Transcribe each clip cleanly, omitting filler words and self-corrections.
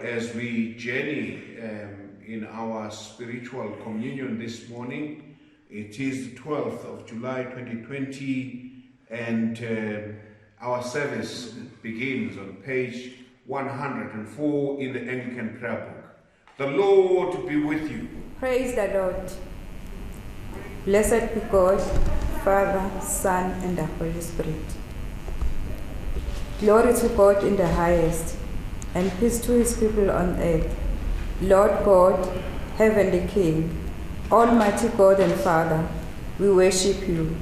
as we journey in our spiritual communion this morning. It is the 12th of July 2020, and our service begins on page 104 in the Anglican Prayer Book. The Lord be with you. Praise the Lord. Blessed be God, Father, Son, and the Holy Spirit. Glory to God in the highest, and peace to his people on earth. Lord God, Heavenly King, Almighty God and Father, we worship you.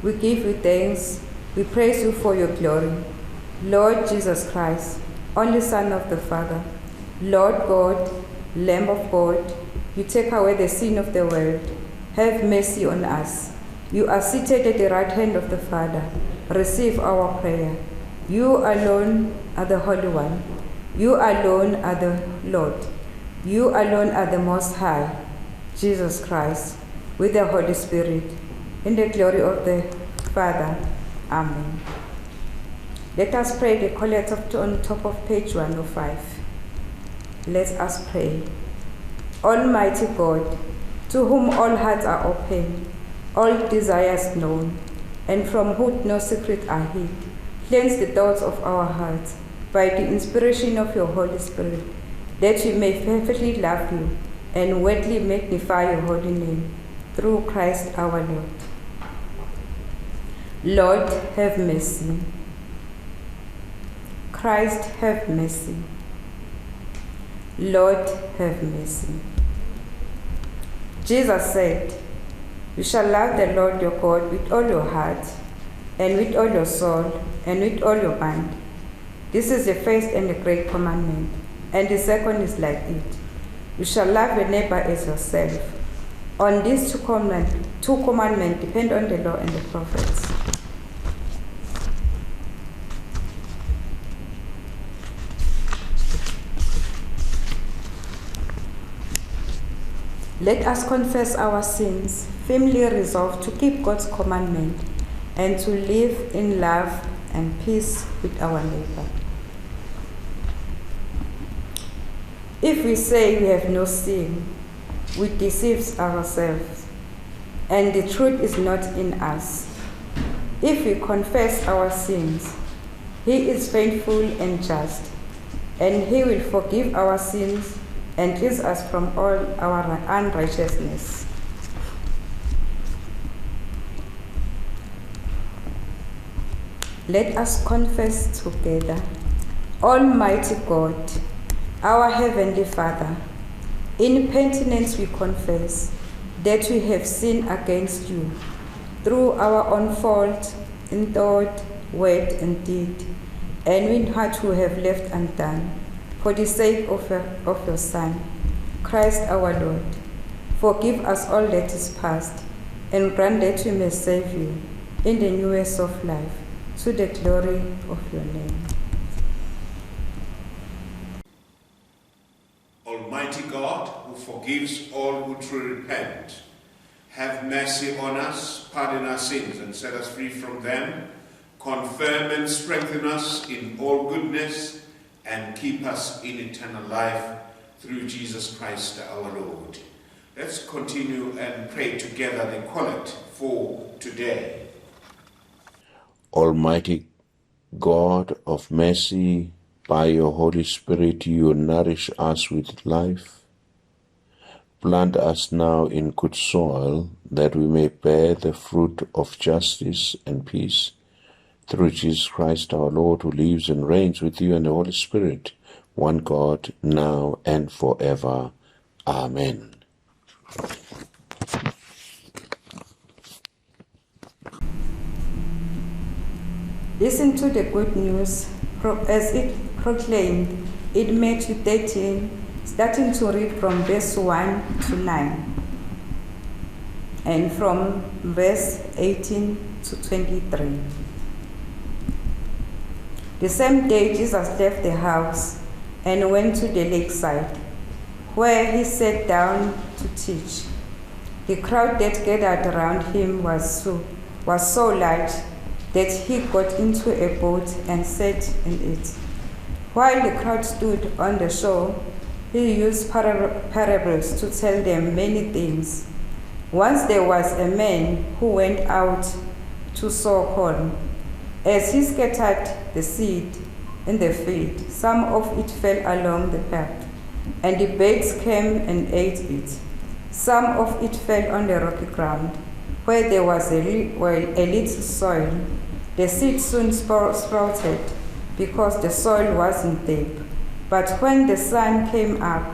We give you thanks. We praise you for your glory. Lord Jesus Christ, only Son of the Father, Lord God, Lamb of God, you take away the sin of the world. Have mercy on us. You are seated at the right hand of the Father. Receive our prayer. You alone are the Holy One. You alone are the Lord. You alone are the Most High, Jesus Christ, with the Holy Spirit, in the glory of the Father. Amen. Let us pray the collect on top of page 105. Let us pray. Almighty God, to whom all hearts are open, all desires known, and from whom no secrets are hid, cleanse the thoughts of our hearts by the inspiration of your Holy Spirit, that we may perfectly love you and worthily magnify your holy name, through Christ our Lord. Lord, have mercy. Christ, have mercy. Lord, have mercy. Jesus said, you shall love the Lord your God with all your heart, and with all your soul, and with all your mind. This is the first and the great commandment, and the second is like it. You shall love your neighbor as yourself. On these two commandments depend on the law and the prophets. Let us confess our sins, firmly resolved to keep God's commandment and to live in love and peace with our neighbor. If we say we have no sin, we deceive ourselves, and the truth is not in us. If we confess our sins, he is faithful and just, and he will forgive our sins and cleanse us from all our unrighteousness. Let us confess together. Almighty God, our Heavenly Father, in penitence we confess that we have sinned against you through our own fault in thought, word, and deed, and in heart we have left undone. For the sake of your Son, Christ our Lord, forgive us all that is past, and grant that we may serve you in the newness of life, to the glory of your name. Almighty God, who forgives all who truly repent, have mercy on us, pardon our sins, and set us free from them, confirm and strengthen us in all goodness, and keep us in eternal life through Jesus Christ our Lord. Let's continue and pray together the collect for today. Almighty God of mercy, by your Holy Spirit you nourish us with life. Plant us now in good soil, that we may bear the fruit of justice and peace, through Jesus Christ our Lord, who lives and reigns with you and the Holy Spirit, one God, now and forever. Amen. Listen to the good news as it proclaimed in Matthew 13, starting to read from verse 1 to 9, and from verse 18 to 23. The same day Jesus left the house and went to the lakeside, where he sat down to teach. The crowd that gathered around him was so large that he got into a boat and sat in it, while the crowd stood on the shore He used parables to tell them many things. Once there was a man who went out to sow corn. As he scattered the seed in the field, some of it fell along the path, and the birds came and ate it. Some of it fell on the rocky ground, where there was a little soil. The seed soon sprouted, because the soil wasn't deep. But when the sun came up,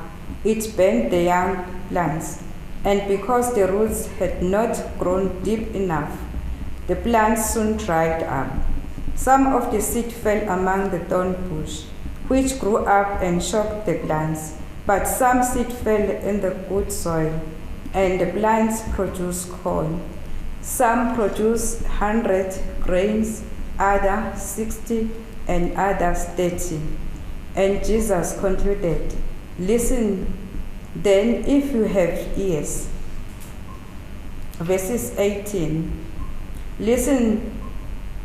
it bent the young plants, and because the roots had not grown deep enough, the plants soon dried up. Some of the seed fell among the thorn bush, which grew up and choked the plants. But some seed fell in the good soil, and the plants produced corn. Some produced 100 grains, others 60, and others 30. And Jesus concluded, "Listen then if you have ears." Verses 18. Listen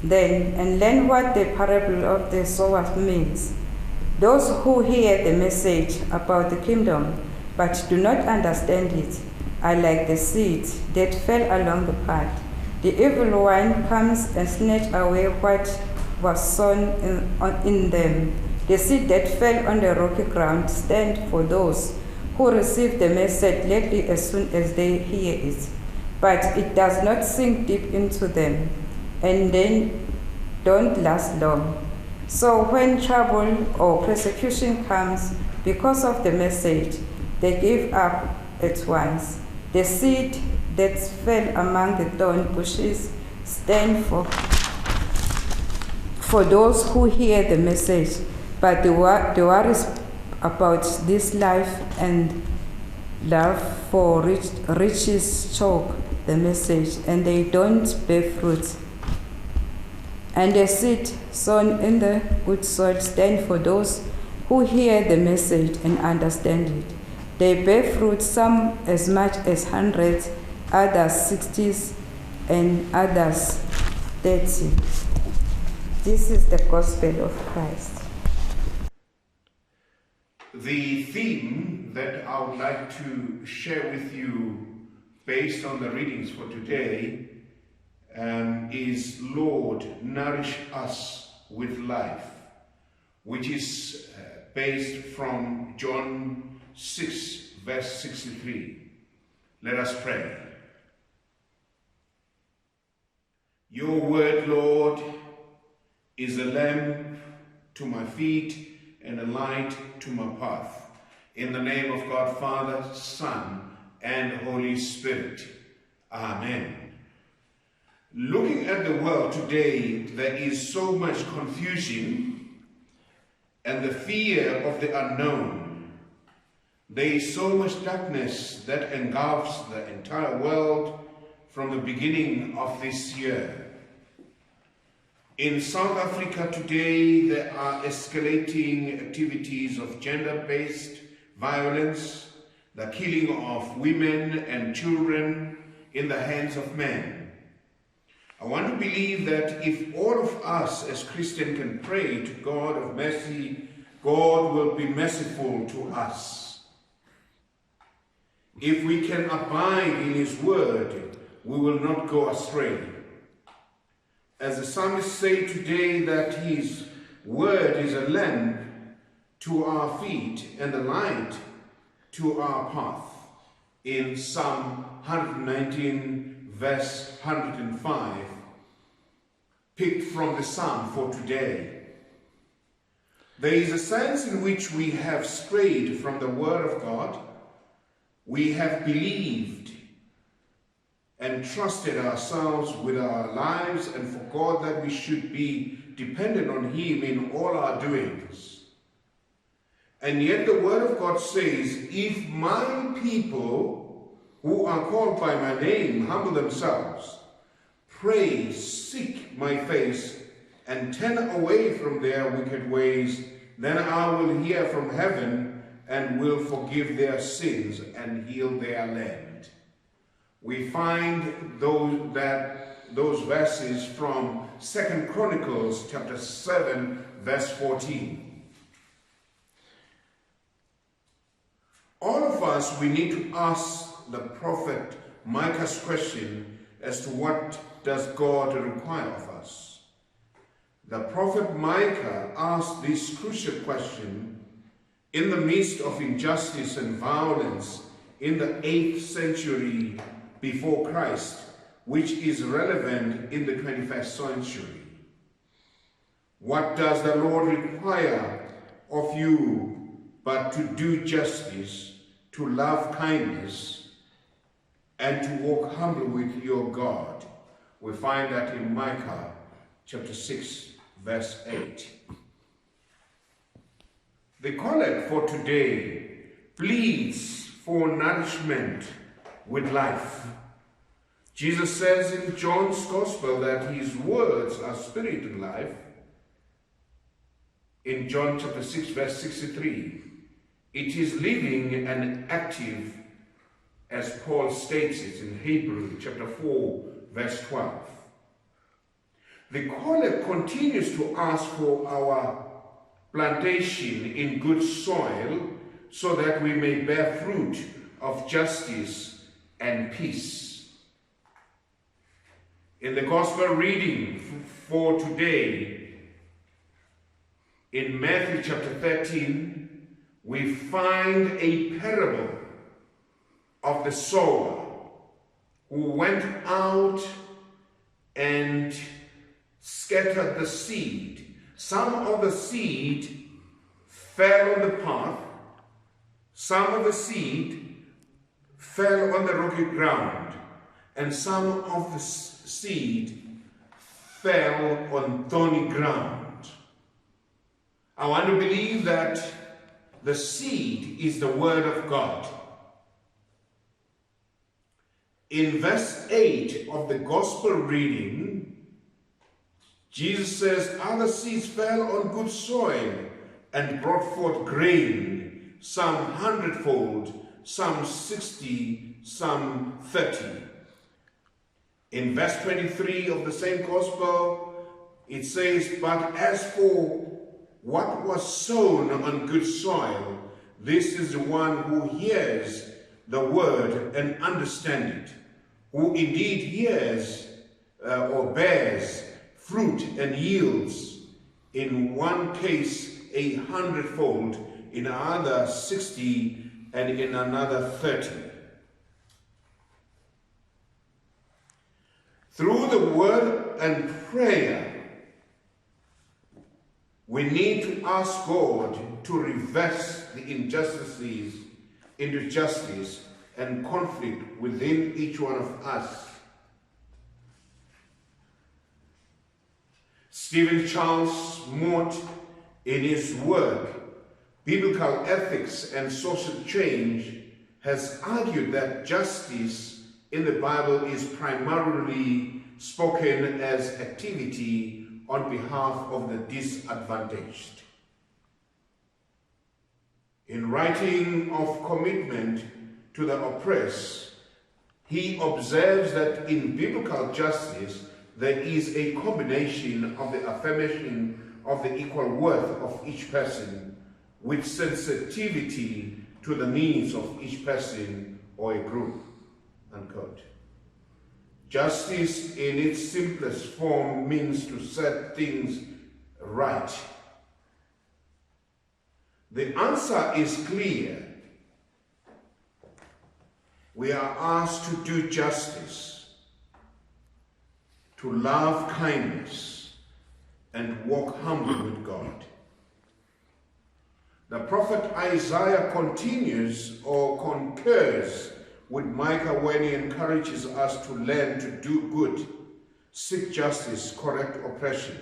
then and learn what the parable of the sower means. Those who hear the message about the kingdom but do not understand it are like the seed that fell along the path. The evil one comes and snatches away what was sown in them. The seed that fell on the rocky ground stands for those who receive the message gladly as soon as they hear it, but it does not sink deep into them, and then don't last long. So when trouble or persecution comes because of the message, they give up at once. The seed that fell among the thorn bushes stand for those who hear the message, but the worries about this life and love for riches choke the message, and they don't bear fruit. And the seed sown in the good soil stand for those who hear the message and understand it. They bear fruit, some as much as 100, others 60, and others 30. This is the gospel of Christ. The theme that I would like to share with you based on the readings for today is Lord, nourish us with life, which is based from John 6, verse 63. Let us pray. Your word, Lord, is a lamp to my feet and a light to my path. In the name of God, Father, Son, and Holy Spirit. Amen. Looking at the world today, there is so much confusion and the fear of the unknown. There is so much darkness that engulfs the entire world from the beginning of this year. In South Africa today, there are escalating activities of gender-based violence, the killing of women and children in the hands of men. I want to believe that if all of us as Christians can pray to God of mercy, God will be merciful to us. If we can abide in His word, we will not go astray. As the psalmist says today that His word is a lamp to our feet and a light to our path. In Psalm 119, verse 105, picked from the psalm for today. There is a sense in which we have strayed from the word of God. We have believed and trusted ourselves with our lives and forgot that we should be dependent on Him in all our doings. And yet the word of God says, if my people who are called by my name humble themselves, pray, seek my face, and turn away from their wicked ways, then I will hear from heaven and will forgive their sins and heal their land. We find those verses from 2 Chronicles chapter 7, verse 14. All of us, we need to ask the prophet Micah's question as to what does God require of us. The prophet Micah asked this crucial question in the midst of injustice and violence in the 8th century before Christ, which is relevant in the 21st century. What does the Lord require of you but to do justice, to love kindness, and to walk humbly with your God? We find that in Micah chapter 6, verse 8. The collect for today pleads for nourishment with life. Jesus says in John's Gospel that his words are spirit and life. In John chapter 6, verse 63, it is living and active, as Paul states it in Hebrews chapter 4, verse 12. The caller continues to ask for our plantation in good soil so that we may bear fruit of justice and peace. In the Gospel reading for today, in Matthew chapter 13, we find a parable of the sower who went out and scattered the seed. Some of the seed fell on the path, some of the seed fell on the rocky ground, and some of the seed fell on thorny ground. I want to believe that the seed is the word of God. In verse 8 of the gospel reading, Jesus says, other seeds fell on good soil and brought forth grain, some 100-fold, some 60, some 30. In verse 23 of the same gospel, it says, but as for what was sown on good soil, this is the one who hears the word and understands it, who indeed hears or bears fruit and yields, in one case 100-fold, in another 60, and in another 30. Through the word and prayer, we need to ask God to reverse the injustices into justice and conflict within each one of us. Stephen Charles Mott, in his work, Biblical Ethics and Social Change, has argued that justice in the Bible is primarily spoken as activity on behalf of the disadvantaged. In writing of commitment to the oppressed, he observes that in biblical justice there is a combination of the affirmation of the equal worth of each person with sensitivity to the needs of each person or a group, unquote. Justice in its simplest form means to set things right. The answer is clear. We are asked to do justice, to love kindness, and walk humbly with God. The prophet Isaiah continues or concurs with Micah when he encourages us to learn to do good, seek justice, correct oppression,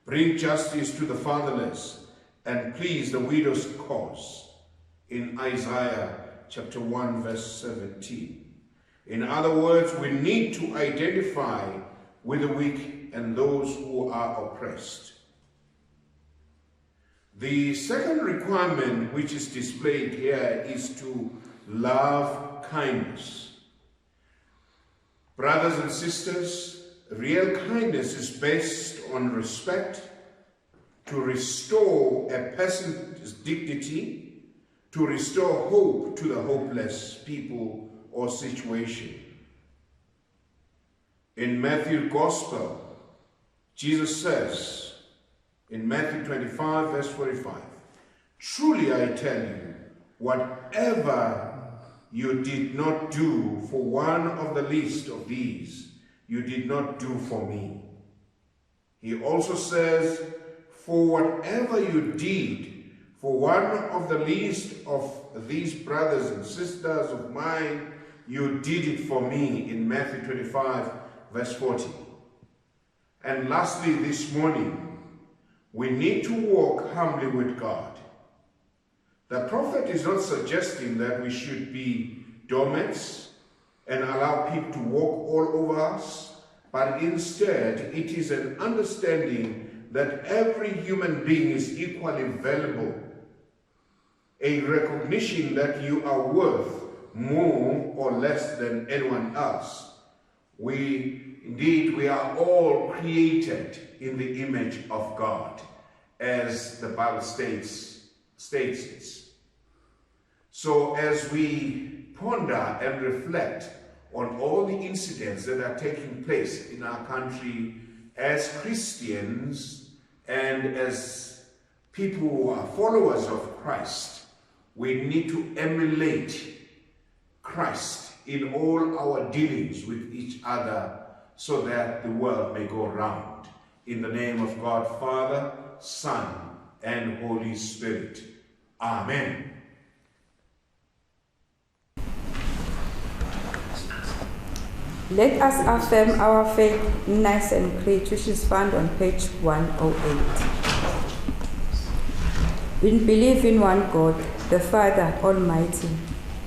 bring justice to the fatherless, and please the widow's cause, in Isaiah chapter 1, verse 17. In other words, we need to identify with the weak and those who are oppressed. The second requirement which is displayed here is to love kindness. Brothers and sisters, real kindness is based on respect, to restore a person's dignity, to restore hope to the hopeless people or situation. In Matthew's Gospel, Jesus says, in Matthew 25, verse 45, "Truly I tell you, whatever you did not do for one of the least of these, you did not do for me." He also says, "For whatever you did for one of the least of these brothers and sisters of mine, you did it for me," in Matthew 25, verse 40. And lastly, this morning, we need to walk humbly with God. The prophet is not suggesting that we should be doormats and allow people to walk all over us, but instead it is an understanding that every human being is equally valuable, a recognition that you are worth more or less than anyone else. We are all created in the image of God, as the Bible states it. So as we ponder and reflect on all the incidents that are taking place in our country as Christians and as people who are followers of Christ, we need to emulate Christ in all our dealings with each other so that the world may go round. In the name of God, Father, Son, and Holy Spirit. Amen. Let us affirm our faith in Nice and Creed, which is found on page 108. We believe in one God, the Father Almighty,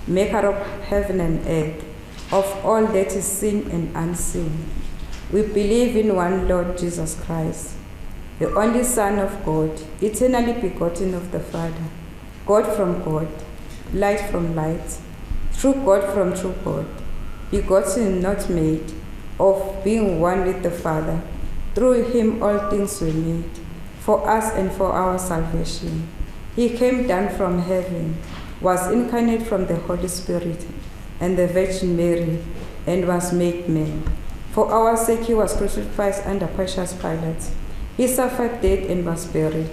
maker of heaven and earth, of all that is seen and unseen. We believe in one Lord Jesus Christ, the only Son of God, eternally begotten of the Father, God from God, light from light, true God from true God, begotten, not made, of being one with the Father. Through him all things were made, for us and for our salvation. He came down from heaven, was incarnate from the Holy Spirit and the Virgin Mary, and was made man. For our sake he was crucified under Pontius Pilate. He suffered death and was buried.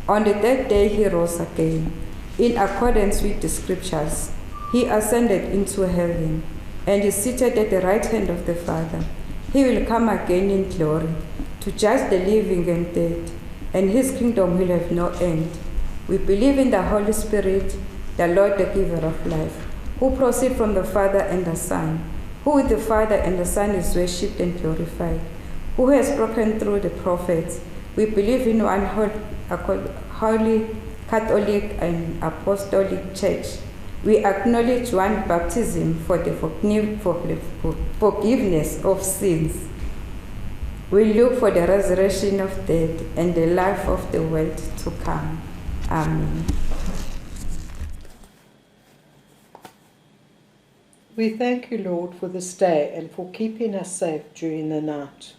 On the third day he rose again. In accordance with the Scriptures, he ascended into heaven, and is seated at the right hand of the Father. He will come again in glory to judge the living and dead, and his kingdom will have no end. We believe in the Holy Spirit, the Lord, the giver of life, who proceeds from the Father and the Son, who with the Father and the Son is worshipped and glorified, who has spoken through the prophets. We believe in one holy, Catholic, and Apostolic Church. We acknowledge one baptism for the forgiveness of sins. We look for the resurrection of dead and the life of the world to come. Amen. We thank you, Lord, for this day and for keeping us safe during the night.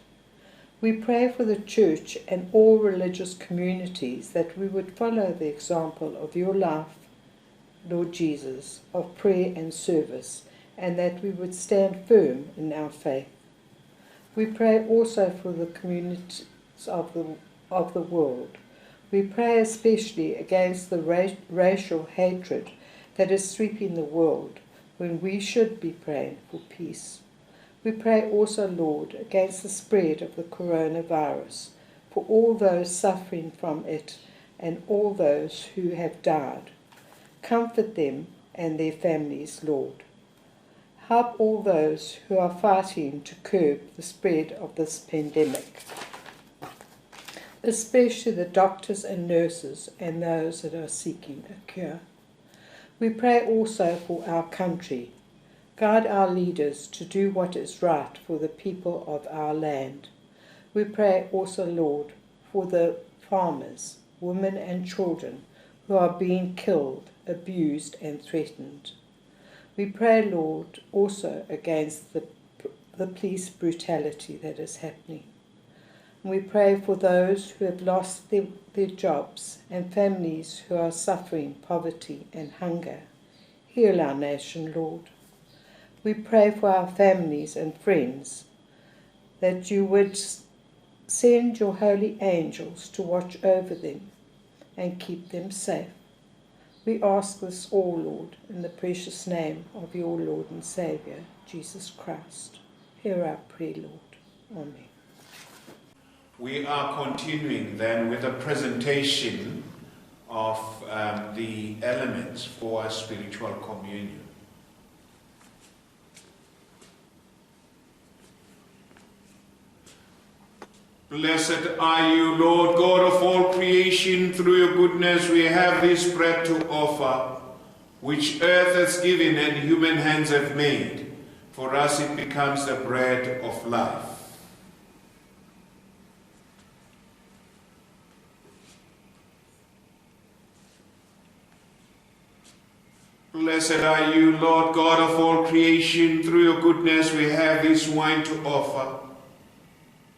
We pray for the Church and all religious communities that we would follow the example of your life, Lord Jesus, of prayer and service, and that we would stand firm in our faith. We pray also for the communities of the world. We pray especially against the racial hatred that is sweeping the world, when we should be praying for peace. We pray also, Lord, against the spread of the coronavirus, for all those suffering from it and all those who have died. Comfort them and their families, Lord. Help all those who are fighting to curb the spread of this pandemic, especially the doctors and nurses and those that are seeking a cure. We pray also for our country. Guide our leaders to do what is right for the people of our land. We pray also, Lord, for the farmers, women and children who are being killed, abused and threatened. We pray, Lord, also against the police brutality that is happening. We pray for those who have lost their jobs and families who are suffering poverty and hunger. Heal our nation, Lord. We pray for our families and friends, that you would send your holy angels to watch over them and keep them safe. We ask this all, Lord, in the precious name of your Lord and Saviour, Jesus Christ. Hear our prayer, Lord. Amen. We are continuing then with a presentation of the elements for our spiritual communion. Blessed are you, Lord God of all creation. Through your goodness we have this bread to offer, which earth has given and human hands have made. For us it becomes the bread of life. Blessed are you, Lord God of all creation. Through your goodness we have this wine to offer,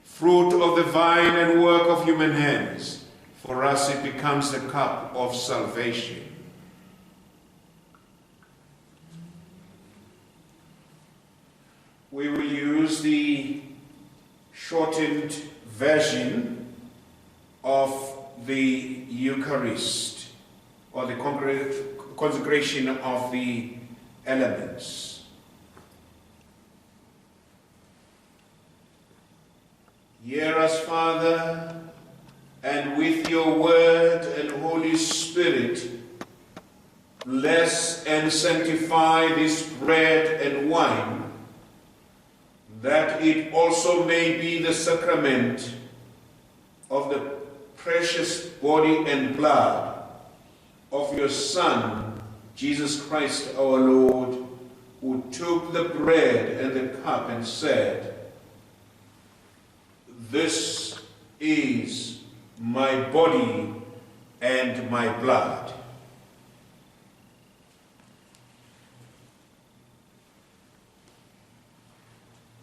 fruit of the vine and work of human hands. For us it becomes the cup of salvation. We will use the shortened version of the Eucharist, or the consecration of the elements. Hear us, Father, and with your word and Holy Spirit, bless and sanctify this bread and wine, that it also may be the sacrament of the precious body and blood of your Son, Jesus Christ our Lord, who took the bread and the cup and said, "This is my body and my blood."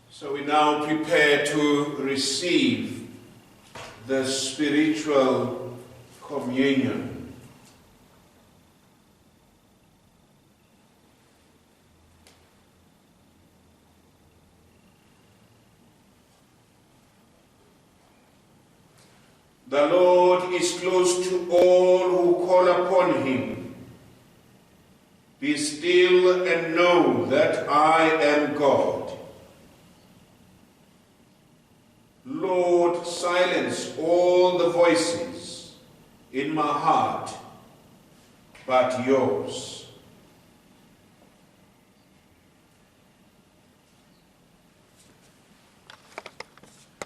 So we now prepare to receive the spiritual communion. The Lord is close to all who call upon him. Be still and know that I am God. Lord, silence all the voices in my heart but yours.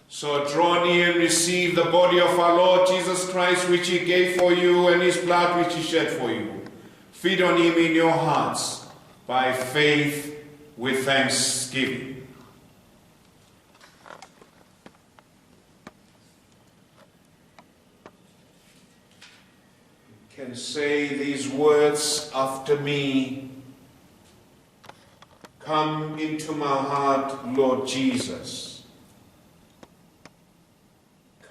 So draw near and receive the body of our Lord Jesus Christ, which he gave for you, and his blood which he shed for you. Feed on him in your hearts by faith with thanksgiving. You can say these words after me. Come into my heart, Lord Jesus.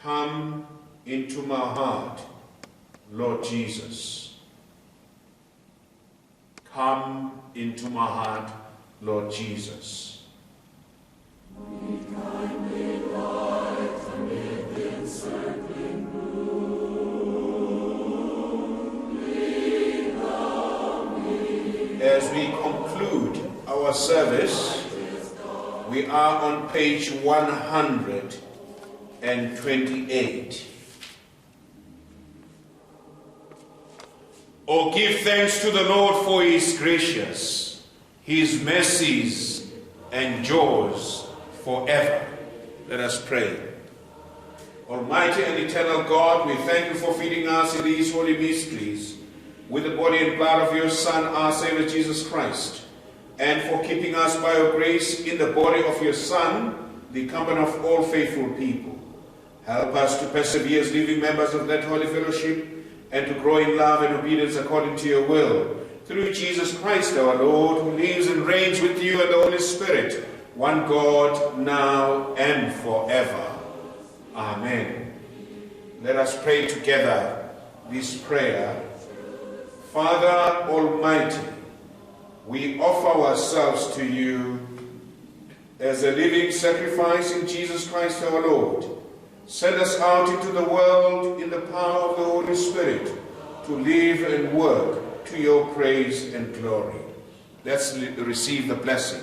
Come into my heart, Lord Jesus. Come into my heart, Lord Jesus. As we conclude our service, we are on page 128. Oh, give thanks to the Lord, for he is gracious. His mercies endures forever. Let us pray. Almighty and eternal God, we thank you for feeding us in these holy mysteries with the body and blood of your Son, our Savior Jesus Christ, and for keeping us by your grace in the body of your Son, the company of all faithful people. Help us to persevere as living members of that holy fellowship, and to grow in love and obedience according to your will. Through Jesus Christ our Lord, who lives and reigns with you and the Holy Spirit, one God, now and forever. Amen. Let us pray together this prayer. Father Almighty, we offer ourselves to you as a living sacrifice in Jesus Christ our Lord. Send us out into the world in the power of the Holy Spirit to live and work to your praise and glory. Let's receive the blessing.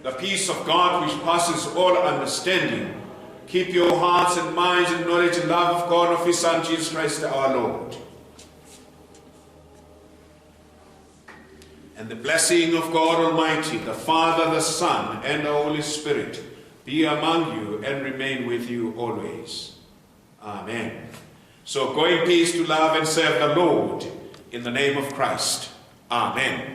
The peace of God which passes all understanding, keep your hearts and minds in knowledge and love of God and of his Son, Jesus Christ our Lord. And the blessing of God Almighty, the Father, the Son, and the Holy Spirit be among you and remain with you always. Amen. So go in peace to love and serve the Lord in the name of Christ. Amen.